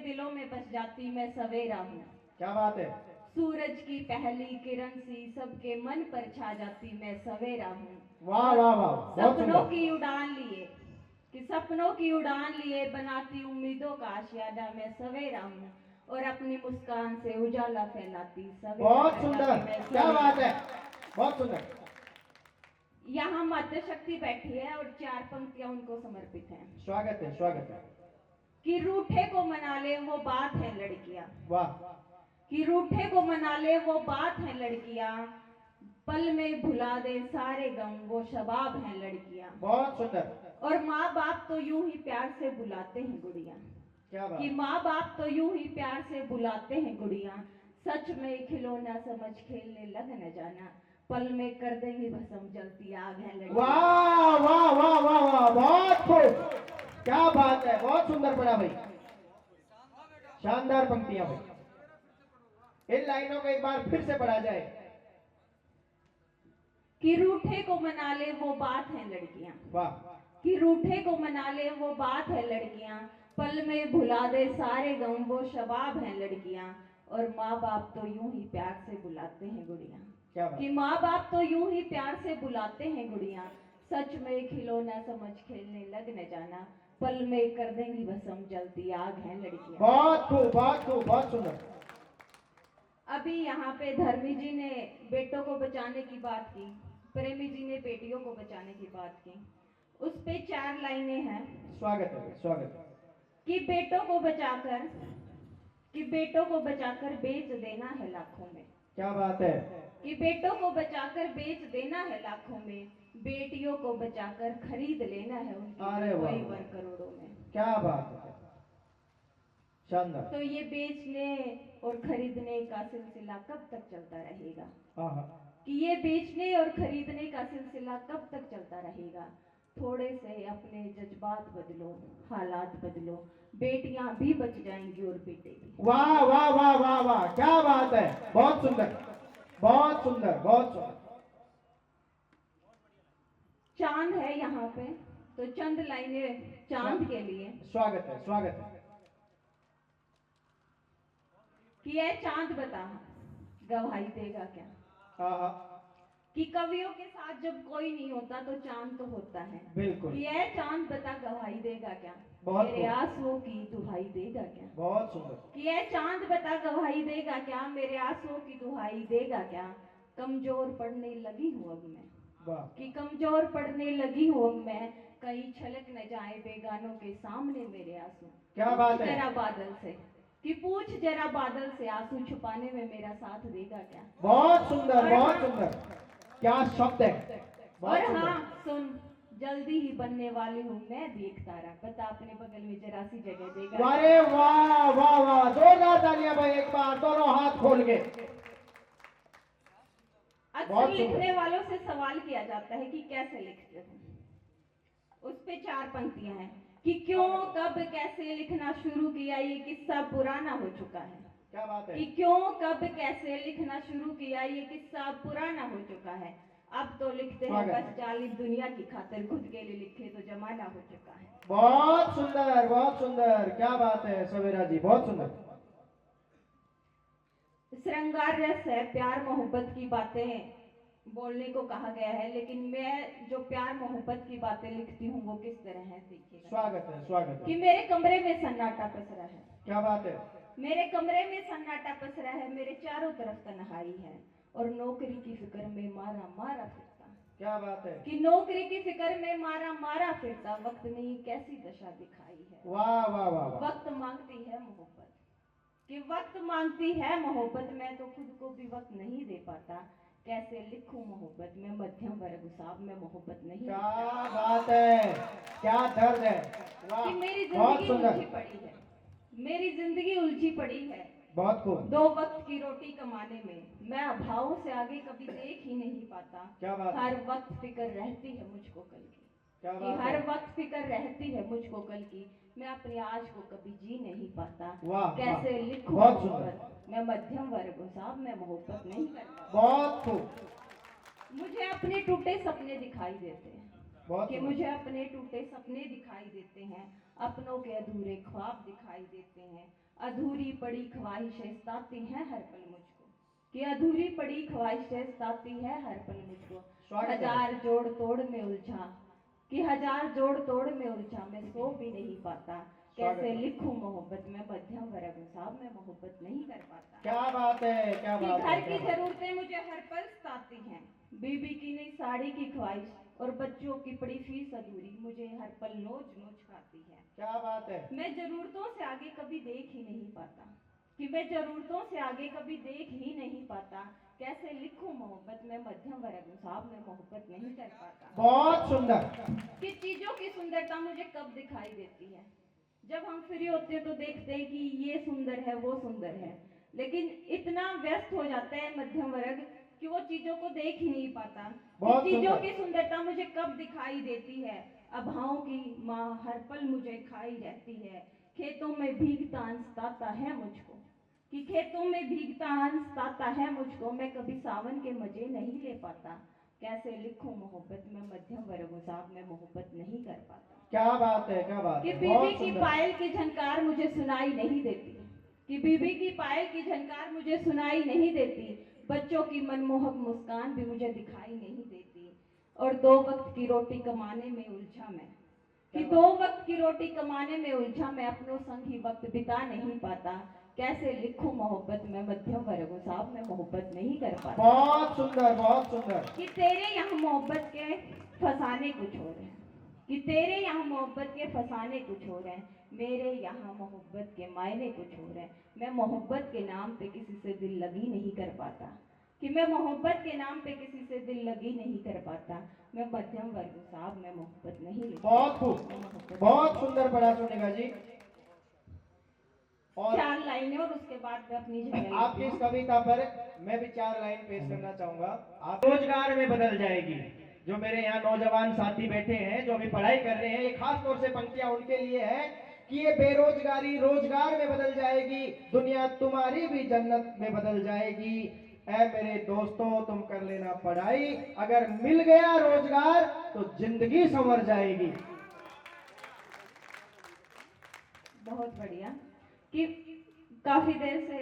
दिलों में बस जाती मैं सवेरा हूँ। क्या बात है। सूरज की पहली किरण सी सबके मन पर छा जाती मैं सवेरा हूँ। वाह और वाह वाह, बहुत सपनों सुंदर। की उड़ान लिए सपनों की उड़ान लिए बनाती उम्मीदों का आशियाना मैं सवेरा हूँ। और अपनी मुस्कान से उजाला फैलाती सवेरा बहुत सुंदर, कहलाती मैं क्या सवेरा बात है, हूँ। बहुत सुंदर। यहाँ माता शक्ति बैठी है और 4 पंक्तियां उनको समर्पित हैं। स्वागत है, स्वागत है। कि रूठे को मना ले वो बात है लड़कियां। वाह। कि रूठे को मना ले वो बात है लड़कियां। पल में भुला दे सारे गम वो शबाब है लड़कियां। बहुत सुंदर। और माँ बाप तो यूं ही प्यार से बुलाते हैं गुड़िया। क्या बात। कि माँ बाप तो यूं ही प्यार से बुलाते हैं गुड़िया। सच में खिलौना समझ खेलने लग न जाना। पल में कर देंगे भस्म जलती आग है लड़कियां। वाह वाह वाह वाह वाह, बहुत खूब, क्या बात है, बहुत सुंदर पढ़ा भाई, शानदार पंक्तियां भाई। इन लाइनों को एक बार फिर से पढ़ा जाए। कि रूठे को मना ले वो बात है लड़कियां। वाह। कि रूठे को मना ले वो बात है लड़कियां। पल में भुला दे सारे गम वो शबाब है लड़कियां। और माँ बाप तो यूं ही प्यार से बुलाते हैं गुड़िया। क्या बात। कि माँ बाप तो यूं ही प्यार से बुलाते हैं गुड़िया। सच में खिलौना समझ खेलने लग न जाना। पल में कर देंगी भस्म जलती आग है लड़कियां। बहुत खूब, बहुत खूब, बहुत सुंदर। अभी यहाँ पे धर्मी जी ने बेटों को बचाने की बात की, प्रेमी जी ने बेटियों को बचाने की बात की। उस पे 4 लाइनें हैं। स्वागत है, स्वागत है। कि बेटों को बचाकर बेच देना है लाखों में। क्या बात है। कि बेटों को बचाकर बेच देना है लाखों में। बेटियों को बचाकर खरीद लेना है उनकी अरे वाह कई वाह, वर करोड़ों में। क्या बात है, शानदार। तो ये बेचने और खरीदने का सिलसिला कब तक चलता रहेगा। हाँ। कि ये बेचने और खरीदने का सिलसिला कब तक चलता रहेगा। थोड़े से अपने जज्बात बदलो, हालात बदलो, बेटियां भी बच जाएंगी और बेटे भी। वाह वाह वाह वाह वाह, क्या बात है, बहुत सुंदर, बहुत सुंदर, बहुत सुंदर। चांद है यहाँ पे, तो चंद लाइनें चांद के लिए। स्वागत है, स्वागत है। कि ये चांद बता गवाही देगा क्या। हाँ। कि कवियों के साथ जब कोई नहीं होता तो चांद तो होता है। बिल्कुल। कि ये चांद बता गवाही देगा क्या। बहुत मेरे खूब। आंसुओं की दुहाई देगा क्या। बहुत सुंदर। कि ये चांद बता गवाही देगा क्या। मेरे आंसुओं की दुहाई देगा क्या। कमजोर पड़ने लगी हूँ अब मैं। वाह। कि कमजोर पड़ने लगी हूँ अब मैं। कहीं छलक न जाए बेगानों के सामने मेरे आंसू। क्या बात है। जरा बादल से कि पूछ जरा बादल से आंसू छुपाने में मेरा साथ देगा क्या। बहुत सुंदर, बहुत हाँ, सुंदर, क्या शब्द है, बहुत और सुंदर। हाँ सुन, जल्दी ही बनने वाली हूँ मैं भी एक तारा। पता अपने बगल में जरा सी जगह देगा। अरे वाह वाह वाह, जोरदार तालियां भाई, एक बार दोनों हाथ खोल के। अक्सर लिखने वालों से सवाल किया जाता है कि कैसे लिखते हो। उस पे 4 पंक्तियां हैं। कि क्यों कब कैसे लिखना शुरू किया ये किस्सा पुराना हो चुका है। क्या बात है। कि क्यों कब कैसे लिखना शुरू किया ये किस्सा पुराना हो चुका है। अब तो लिखते हैं बस जालिम दुनिया की खातिर, खुद के लिए लिखे तो जमाना हो चुका है। बहुत सुंदर, बहुत सुंदर, क्या बात है सवेरा जी, बहुत सुंदर। श्रृंगार रस है, प्यार मोहब्बत की बातें बोलने को कहा गया है, लेकिन मैं जो प्यार मोहब्बत की बातें लिखती हूँ वो किस तरह है देखिएगा। स्वागत है, स्वागत है। कि मेरे कमरे में सन्नाटा पसरा है। क्या बात है। मेरे कमरे में सन्नाटा पसरा है, मेरे चारों तरफ तन्हाई है। और नौकरी की फिक्र में मारा मारा फिरता। क्या बात है। कि नौकरी की फिक्र में मारा मारा फिरता, वक्त ने ये कैसी दशा दिखाई है। वाह वाह वाह वाह। वक्त मांगती है मोहब्बत। कि वक्त मांगती है मोहब्बत, मैं तो खुद को भी वक्त नहीं दे पाता। कैसे लिखूं मोहब्बत में, मध्यम वर्ग साहब में मोहब्बत नहीं। क्या बात है, क्या दर्द है। वाह, कि मेरी बहुत जिंदगी सुंदर। उलझी पड़ी है। मेरी जिंदगी उलझी पड़ी है। बहुत खूब। 2 वक्त की रोटी कमाने में मैं अभावों से आगे कभी देख ही नहीं पाता। क्या बात है। हर वक्त फिक्र रहती है मुझको कल की। क्या कि बात हर है। वक्त फिक्र रहती है मुझको कल की। मैं अपने आज को कभी जी नहीं पाता। वाह, कैसे वाह, लिखूं बहुत मोहब्बत, मैं मध्यम वर्ग हूं साहब, मैं मोहब्बत नहीं करता। बहुत खूब। मुझे अपने टूटे सपने दिखाई देते हैं। बहुत कि सुंदर। मुझे अपने टूटे सपने दिखाई देते हैं। अपनों के अधूरे ख्वाब दिखाई देते हैं, अधूरी पड़ी ख्वाहिशें सताती हैं हर पल मुझको, कि अधूरी पड़ी ख्वाहिशें सताती है हर पल मुझको। स्वागत है। हजार जोड़ तोड़ में उलझा, कि हजार जोड़ तोड़ में उलझा मैं सो भी नहीं पाता, स्वागत कैसे है। लिखूं मोहब्बत में मध्यम वर्ग साहब, मैं मोहब्बत नहीं कर पाता। क्या बात है, क्या कि बात है, घर क्या की बात है। जरूरतें मुझे हर पल सताती हैं, बीबी की नई साड़ी की ख्वाहिश और बच्चों की पड़ी फीस अधूरी मुझे हर पल नोच नोच खाती है। क्या बात है। मैं जरूरतों से आगे कभी देख ही नहीं पाता, कि मैं जरूरतों से आगे कभी देख ही नहीं पाता, कैसे लिखूं मोहब्बत में मध्यम वर्ग साहब, मैं मोहब्बत नहीं कर पाता। बहुत सुंदर। कि चीजों की सुंदरता मुझे कब दिखाई देती है, जब हम फ्री होते हैं तो देखते हैं कि ये सुंदर है वो सुंदर है, लेकिन इतना व्यस्त हो जाता है मध्यम वर्ग कि वो चीजों को देख ही नहीं पाता। कि बहुत चीजों सुंदर। की सुंदरता मुझे कब दिखाई देती है, अभावों की माँ हर पल मुझे खाई रहती है, खेतों में भीगता अंश ताता है मुझको, कि खेतों में भीगता अंश ताता है मुझको, मैं कभी सावन के मजे नहीं ले पाता, कैसे लिखूं मोहब्बत में मध्यम वर्ग साहब, मैं मोहब्बत नहीं कर पाता। क्या बात है, क्या बात कि है, बीबी बहुत की सुंदर। पायल की झनकार मुझे सुनाई नहीं देती, कि बीबी की पायल की झनकार मुझे सुनाई नहीं देती, बच्चों की मनमोहक मुस्कान भी मुझे दिखाई नहीं देती, और दो वक्त की रोटी कमाने में उलझा मैं, कि क्या दो बात वक्त की रोटी कमाने में उलझा मैं अपनों संग ही वक्त बिता नहीं पाता, कैसे लिखूं मोहब्बत में मध्यम वर्ग साहब, मैं मोहब्बत नहीं कर पाता। बहुत सुंदर, बहुत सुंदर। कि तेरे यहाँ मोहब्बत के फसाने कुछ हो रहे हैं, कि तेरे यहाँ मोहब्बत के फसाने कुछ हो रहे हैं, मेरे यहाँ मोहब्बत के मायने कुछ हो रहे हैं, मैं मोहब्बत के नाम पे किसी से दिल लगी नहीं कर पाता, कि मैं मोहब्बत के नाम पे किसी से दिल लगी नहीं कर पाता, मैं मध्यम वर्ग साहब, मैं मोहब्बत नहीं लिख बहुत सकता, खूब, मैं मोहब्बत बहुत नहीं। सुंदर पढ़ा सुनेगा जी। और 4 लाइनें और उसके बाद मैं अपनी जगह लेती आपकी इस हूँ। कविता पर मैं भी 4 लाइन पेश करना चाहूंगा। आप रोजगार में बदल जाएगी। जो मेरे यहाँ नौजवान साथी बैठे हैं जो अभी पढ़ाई कर रहे हैं, ये खास तौर से पंक्तियां उनके लिए है कि ये बेरोजगारी रोजगार में बदल जाएगी, दुनिया तुम्हारी भी जन्नत में बदल जाएगी। ऐ मेरे दोस्तों तुम कर लेना पढ़ाई, अगर मिल गया रोजगार तो जिंदगी संवर जाएगी। बहुत बढ़िया। कि काफी देर से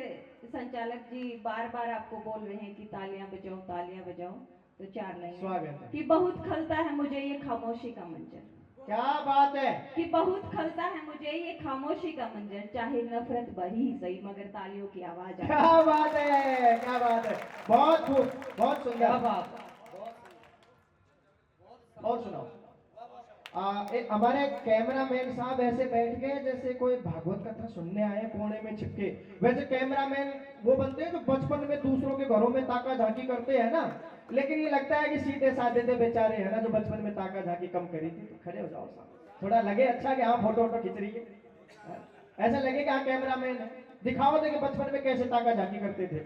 संचालक जी बार बार आपको बोल रहे हैं कि तालियां बजाओ, तो 4 लाइन। स्वागत है। कि बहुत खलता है मुझे ये खामोशी का मंजर, क्या बात है। कि बहुत खलता है मुझे ये खामोशी का मंजर, चाहे नफरत भरी ही सही मगर तालियों की आवाज आती है। क्या बात है, क्या बात है। बहुत खूब, बहुत क्या सुंदर। बात। और सुनाओ। हमारे कैमरामैन साहब ऐसे बैठ गए जैसे कोई भागवत कथा सुनने आए कोने में छिपके। वैसे कैमरामैन वो बनते हैं जो बचपन में दूसरों के घरों में ताका झांकी करते हैं ना, लेकिन ये लगता है कि सीधे साधे थे बेचारे, है ना, जो बचपन में ताका झांकी कम करी थी। तो खड़े हो जाओ साहब, थोड़ा लगे अच्छा कि हाँ फोटो वोटो खींच रही है, ऐसा लगे कि हाँ कैमरामैन है। दिखाओ थे कि बचपन में कैसे ताका झांकी करते थे।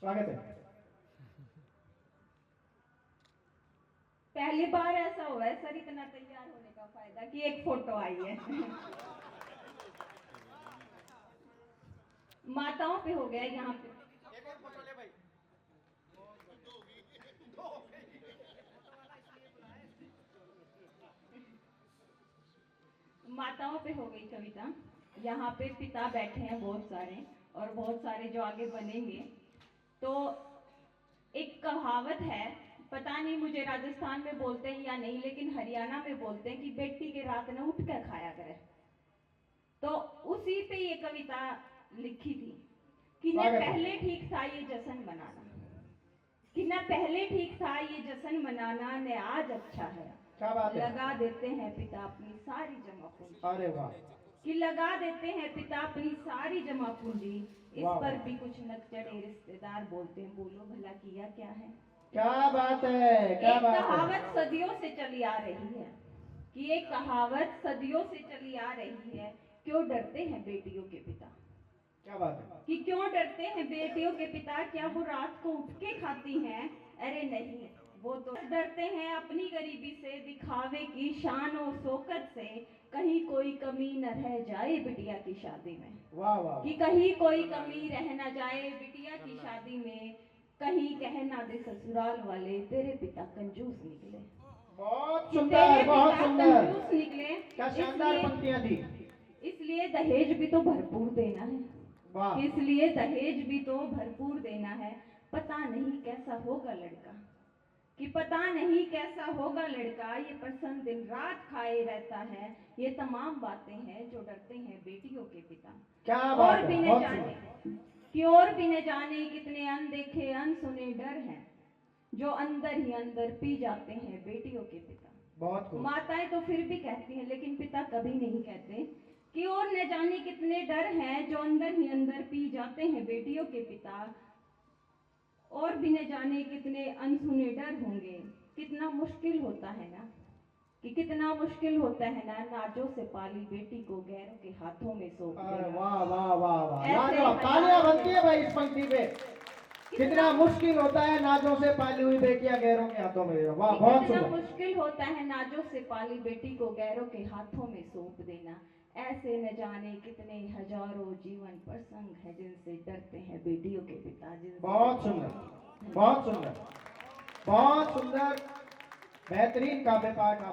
स्वागत है। पहली बार ऐसा हुआ है सर इतना तैयार होने का फायदा कि एक फोटो आई है। माताओं पे हो गया यहाँ पे। माताओं पे हो गई कविता। यहाँ पे पिता बैठे हैं बहुत सारे, और बहुत सारे जो आगे बनेंगे। तो एक कहावत है, पता नहीं मुझे राजस्थान में बोलते हैं या नहीं, लेकिन हरियाणा में बोलते हैं कि बेटी के रात न उठ कर खाया करे। तो उसी पे ये कविता लिखी थी कि न स्वागत है। पहले ठीक था ये जश्न मनाना, कि न पहले ठीक था ये जश्न मनाना, न आज अच्छा है। क्या बात है। लगा देते हैं पिता अपनी सारी जमा पूंजी, अरे वाह। कि लगा देते हैं पिता अपनी सारी जमा पूंजी, इस वाह, पर वाह। भी कुछ नकचढ़े रिश्तेदार बोलते हैं, बोलो भला किया क्या है। क्या बात है, क्या एक बात है। कहावत सदियों से चली आ रही है, कि एक कहावत सदियों से चली आ रही है, क्यों डरते हैं बेटियों के पिता। क्या बात है। कि क्यों डरते हैं बेटियों के पिता, क्या वो रात को उठ के खाती हैं। अरे नहीं, वो तो डरते हैं अपनी गरीबी से, दिखावे की शान और शौकत से, कहीं कोई कमी न रह जाए बिटिया की शादी में। वाह वाह। कि कहीं कोई कमी रह न जाए बिटिया की शादी में, कहीं कह ना दे ससुराल वाले तेरे पिता कंजूस निकले। बहुत कि सुंदर, तेरे बहुत पिता सुंदर, कंजूस निकले, क्या शानदार पंक्तियां दी। इसलिए दहेज भी तो भरपूर देना है। वाह, इसलिए दहेज भी तो भरपूर देना है। पता नहीं कैसा होगा लड़का, कि पता नहीं कैसा होगा लड़का, ये प्रसन्न दिन रात खाए रहता है। ये तमाम बातें हैं जो डरते हैं बेटियों के पिता। क्या और बात भी है, न बहुत जाने सुंदर। कि और भी न जाने कितने अनदेखे अनसुने डर हैं जो अंदर ही अंदर पी जाते हैं बेटियों के पिता। बहुत खूब। माताएं तो फिर भी कहती हैं, लेकिन पिता कभी नहीं कहते कि और न जाने कितने डर हैं जो अंदर ही अंदर पी जाते हैं बेटियों के पिता। और भी न जाने कितने अनसुने डर होंगे। कितना मुश्किल होता है ना, कि कितना मुश्किल होता है ना नाजों से पाली बेटी को गैरों के हाथों में सौंप अरे देना। वाह वाह वाह वाह, ऐसे लाजवाब, हालात तालियां में बनती है भाई इस पंक्ति पे। कितना मुश्किल होता है नाजों से पाली हुई बेटियां गैरों के हाथों में। वाह, कि बहुत कितना सुंदर। मुश्किल होता है नाजों से पाली बेटी को गैरों के हाथों में सौंप देना। ऐसे न जाने कितने हजारों जीवन प्रसंग है जिनसे डरते हैं बेटियों के पिता। जिनसे बहुत डरते सुंदर, हैं। बहुत सुंदर, बहुत सुंदर, बेहतरीन काव्य पाठ आप